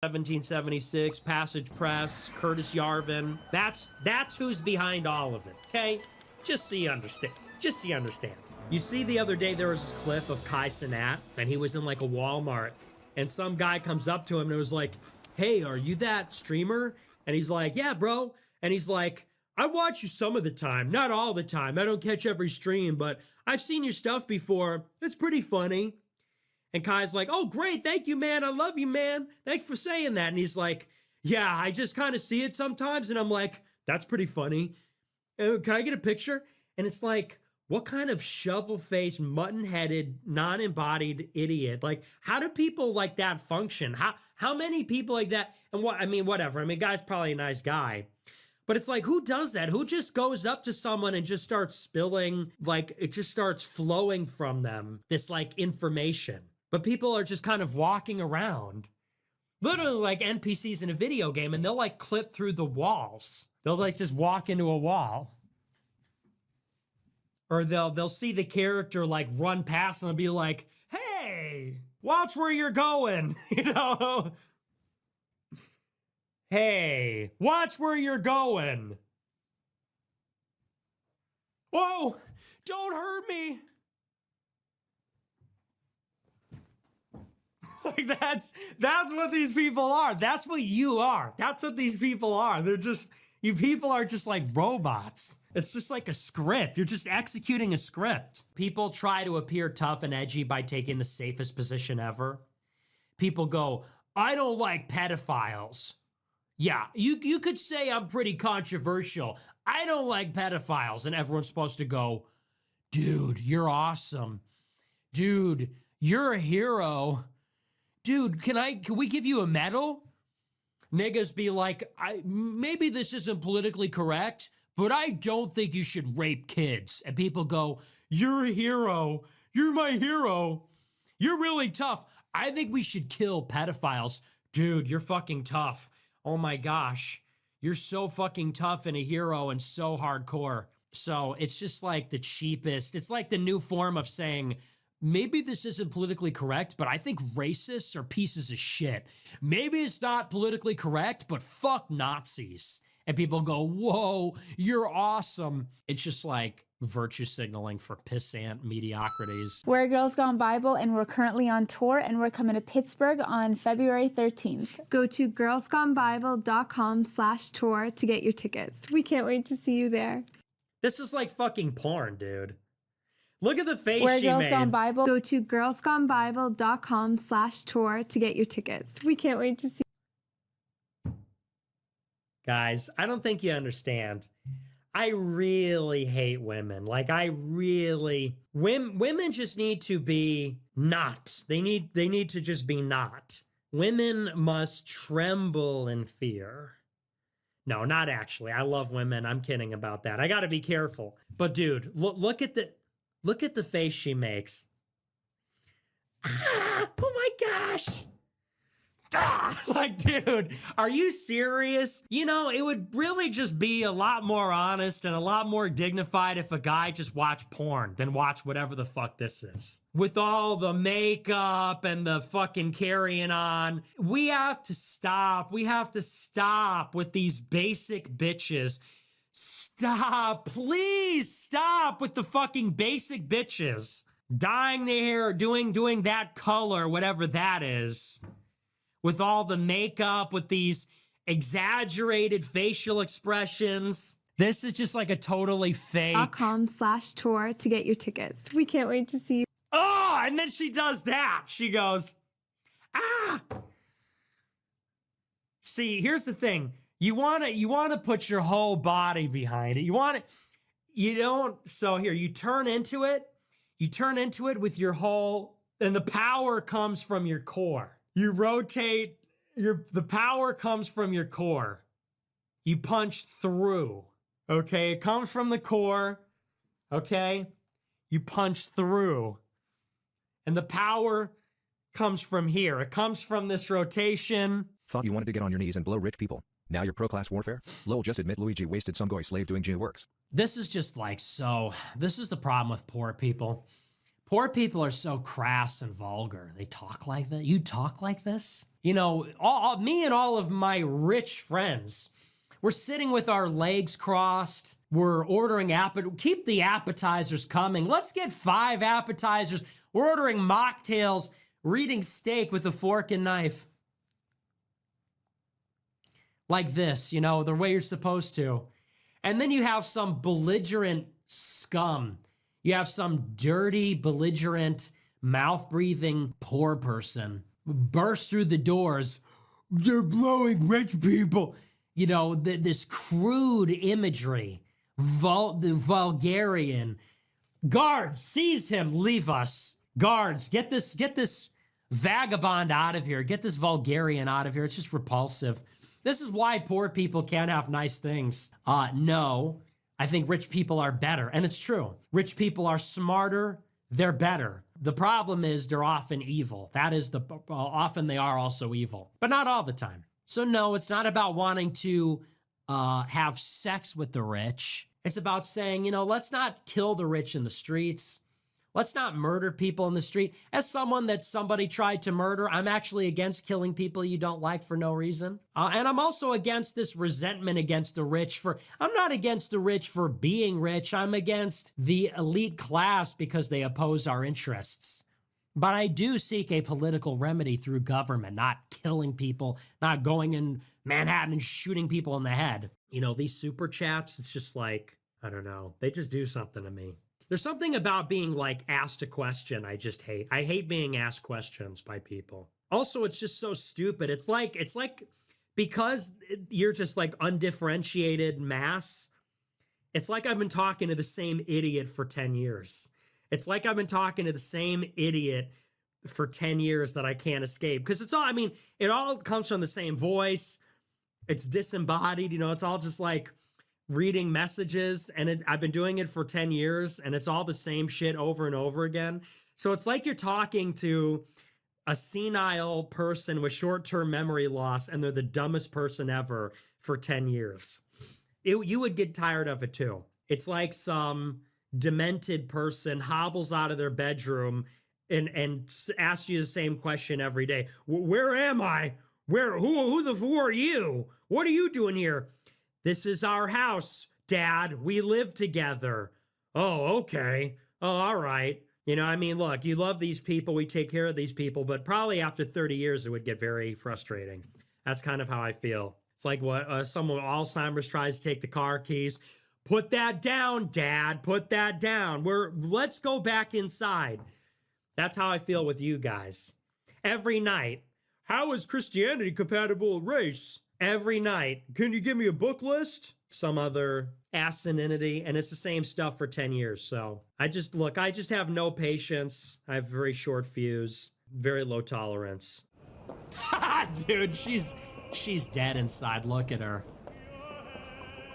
1776, Passage Press, Curtis Yarvin. That's who's behind all of it, okay? Just so you understand. Just so you understand. You see, the other day there was this clip of Kai Cenat, and he was in like a Walmart, and some guy comes up to him and was like, "Hey, are you that streamer?" And he's like, "Yeah, bro." And he's like, "I watch you some of the time, not all the time. I don't catch every stream, but I've seen your stuff before. It's pretty funny." And Kai's like, "Oh, great. Thank you, man. I love you, man. Thanks for saying that." And he's like, "Yeah, I just kind of see it sometimes." And I'm like, "That's pretty funny. Can I get a picture?" And it's like, what kind of shovel-faced, mutton-headed, non-embodied idiot? Like, how do people like that function? How many people like that? And what, I mean, whatever. I mean, guy's probably a nice guy. But it's like, who does that? Who just goes up to someone and just starts spilling, like, it just starts flowing from them, this, like, information. But people are just kind of walking around, literally like NPCs in a video game, and they'll like clip through the walls. They'll like just walk into a wall. Or they'll see the character like run past and they'll be like, "Hey, watch where you're going," you know? "Hey, watch where you're going. Whoa, don't hurt me." Like that's what these people are. That's what you are. That's what these people are. They're just, you people are just like robots. It's just like a script. You're just executing a script. People try to appear tough and edgy by taking the safest position ever. People go, "I don't like pedophiles." Yeah, you could say I'm pretty controversial. "I don't like pedophiles." And everyone's supposed to go, "Dude, you're awesome. Dude, you're a hero. Dude, can we give you a medal?" Niggas be like, "Maybe this isn't politically correct, but I don't think you should rape kids." And people go, "You're a hero. You're my hero. You're really tough. I think we should kill pedophiles." Dude, you're fucking tough. Oh my gosh. You're so fucking tough and a hero and so hardcore. So it's just like the cheapest. It's like the new form of saying, maybe this isn't politically correct, but I think racists are pieces of shit. Maybe it's not politically correct, but fuck Nazis. And people go, "Whoa, you're awesome." It's just like virtue signaling for pissant mediocrities. We're Girls Gone Bible, and we're currently on tour, and we're coming to Pittsburgh on February 13th. Go to girlsgonebible.com/tour to get your tickets. We can't wait to see you there. This is like fucking porn, dude. Look at the face We're she Girls made. Gone Bible. Go to girlsgonebible.com/tour to get your tickets. We can't wait to see. Guys, I don't think you understand. I really hate women. Like, women just need to be not. They need to just be not. Women must tremble in fear. No, not actually. I love women. I'm kidding about that. I got to be careful. But dude, look at the face she makes. Ah, oh my gosh. Ah, like, dude, are you serious? You know, it would really just be a lot more honest and a lot more dignified if a guy just watched porn than watch whatever the fuck this is. With all the makeup and the fucking carrying on. We have to stop. We have to stop with these basic bitches. Stop. Please stop with the fucking basic bitches. Dyeing their hair, doing that color, whatever that is. With all the makeup, with these exaggerated facial expressions. This is just like a totally fake. .com/tour to get your tickets. We can't wait to see you. Oh, and then she does that. She goes, "Ah." See, here's the thing. You want to put your whole body behind it. You don't. So here, you turn into it. You turn into it with your whole, and the power comes from your core. You rotate, the power comes from your core. You punch through, okay? It comes from the core, okay? You punch through. And the power comes from here. It comes from this rotation. Thought you wanted to get on your knees and blow rich people. Now you're pro-class warfare? Lol, just admit Luigi wasted some goy slave doing G works. This is just like, so, this is the problem with poor people. Poor people are so crass and vulgar. They talk like that. You talk like this? You know, me and all of my rich friends, we're sitting with our legs crossed. We're ordering keep the appetizers coming. Let's get 5 appetizers. We're ordering mocktails, reading steak with a fork and knife. Like this, you know, the way you're supposed to. And then you have some belligerent scum. You have some dirty, belligerent, mouth-breathing poor person burst through the doors. They're blowing rich people. You know, this crude imagery, the vulgarian. Guards, seize him, leave us. Guards, get this vagabond out of here. Get this vulgarian out of here. It's just repulsive. This is why poor people can't have nice things. No, I think rich people are better. And it's true. Rich people are smarter. They're better. The problem is they're often evil. Often they are also evil, but not all the time. So no, it's not about wanting to have sex with the rich. It's about saying, you know, let's not kill the rich in the streets. Let's not murder people in the street. As someone that somebody tried to murder, I'm actually against killing people you don't like for no reason. And I'm also against this resentment against the rich I'm not against the rich for being rich. I'm against the elite class because they oppose our interests. But I do seek a political remedy through government, not killing people, not going in Manhattan and shooting people in the head. You know, these super chats, it's just like, I don't know. They just do something to me. There's something about being like asked a question I just hate. I hate being asked questions by people. Also, it's just so stupid. It's like because you're just like undifferentiated mass, it's like I've been talking to the same idiot for 10 years. It's like I've been talking to the same idiot for 10 years that I can't escape. Because it's all, I mean, it all comes from the same voice. It's disembodied, you know, it's all just like reading messages, and I've been doing it for 10 years, and it's all the same shit over and over again. So it's like you're talking to a senile person with short-term memory loss, and they're the dumbest person ever for 10 years. You would get tired of it too. It's like some demented person hobbles out of their bedroom and asks you the same question every day. Where am I? Who are you? What are you doing here? This is our house, Dad. We live together. Oh, okay. Oh, all right. You know, I mean, look, you love these people. We take care of these people, but probably after 30 years, it would get very frustrating. That's kind of how I feel. It's like what someone with Alzheimer's tries to take the car keys. Put that down, Dad. Put that down. Let's go back inside. That's how I feel with you guys. Every night. How is Christianity compatible with race? Every night. Can you give me a book list? Some other asininity, and it's the same stuff for 10 years. So I just have no patience. I have very short fuse, very low tolerance. Dude, she's dead inside. Look at her.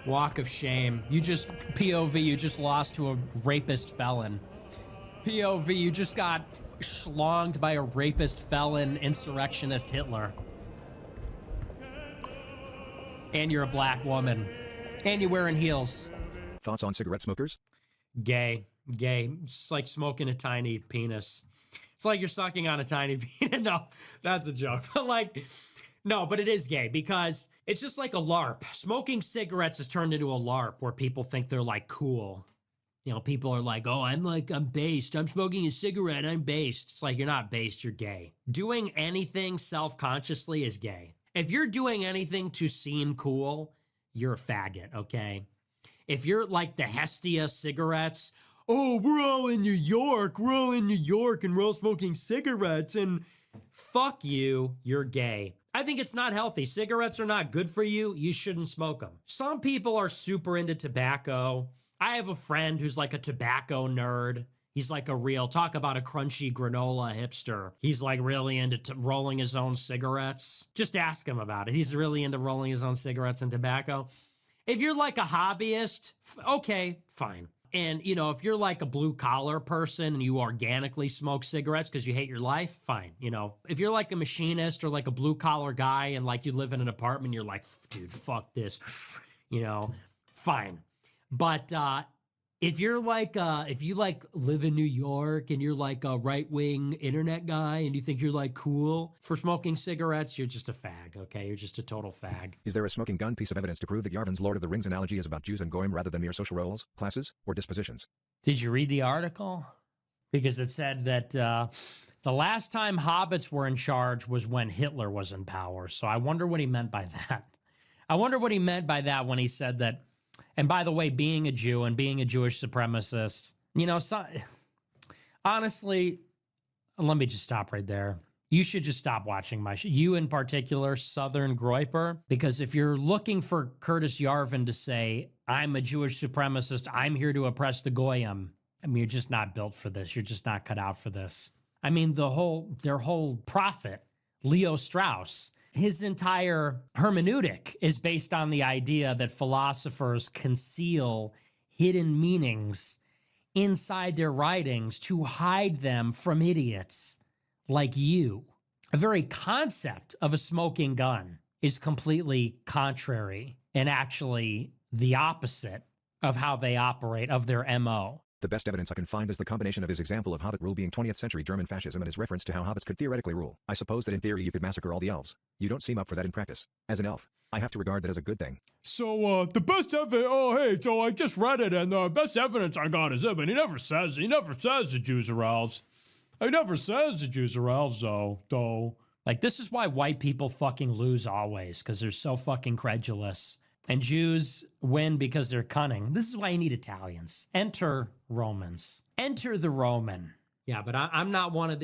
Walk of shame. POV, you just lost to a rapist felon. POV, you just got schlonged by a rapist felon insurrectionist Hitler. And you're a black woman. And you're wearing heels. Thoughts on cigarette smokers? Gay. It's like smoking a tiny penis. It's like you're sucking on a tiny penis. No, that's a joke. But it is gay because it's just like a LARP. Smoking cigarettes has turned into a LARP where people think they're like cool. You know, people are like, oh, I'm based. I'm smoking a cigarette. I'm based. It's like, you're not based. You're gay. Doing anything self-consciously is gay. If you're doing anything to seem cool, you're a faggot, okay? If you're like the Hestia cigarettes, oh, we're all in New York and we're all smoking cigarettes, and fuck you, you're gay. I think it's not healthy. Cigarettes are not good for you. You shouldn't smoke them. Some people are super into tobacco. I have a friend who's like a tobacco nerd. He's like talk about a crunchy granola hipster. He's like really into rolling his own cigarettes. Just ask him about it. He's really into rolling his own cigarettes and tobacco. If you're like a hobbyist, okay, fine. And, you know, if you're like a blue collar person and you organically smoke cigarettes because you hate your life, fine. You know, if you're like a machinist or like a blue collar guy and like you live in an apartment, you're like, dude, fuck this, you know, fine. But if you're like, if you like live in New York and you're like a right-wing internet guy and you think you're like cool for smoking cigarettes, you're just a fag, okay? You're just a total fag. Is there a smoking gun piece of evidence to prove that Yarvan's Lord of the Rings analogy is about Jews and Goyim rather than mere social roles, classes, or dispositions? Did you read the article? Because it said that the last time hobbits were in charge was when Hitler was in power. So I wonder what he meant by that. I wonder what he meant by that when he said that. And by the way, being a Jew and being a Jewish supremacist, you know, honestly, let me just stop right there. You should just stop watching my show. You in particular, Southern Groiper, because if you're looking for Curtis Yarvin to say, I'm a Jewish supremacist, I'm here to oppress the Goyim, I mean, you're just not built for this. You're just not cut out for this. I mean, their whole prophet, Leo Strauss, his entire hermeneutic is based on the idea that philosophers conceal hidden meanings inside their writings to hide them from idiots like you. The very concept of a smoking gun is completely contrary and actually the opposite of how they operate, of their MO. The best evidence I can find is the combination of his example of Hobbit rule being 20th century German fascism and his reference to how hobbits could theoretically rule. I suppose that in theory you could massacre all the elves. You don't seem up for that in practice. As an elf, I have to regard that as a good thing. So, the best evidence, oh, hey, so I just read it, and the best evidence I got is him, and he never says the Jews are elves. He never says the Jews are elves, though. Like, this is why white people fucking lose always, because they're so fucking credulous. And Jews win because they're cunning. This is why you need Italians. Enter Romans. Enter the Roman. Yeah, but I'm not one of these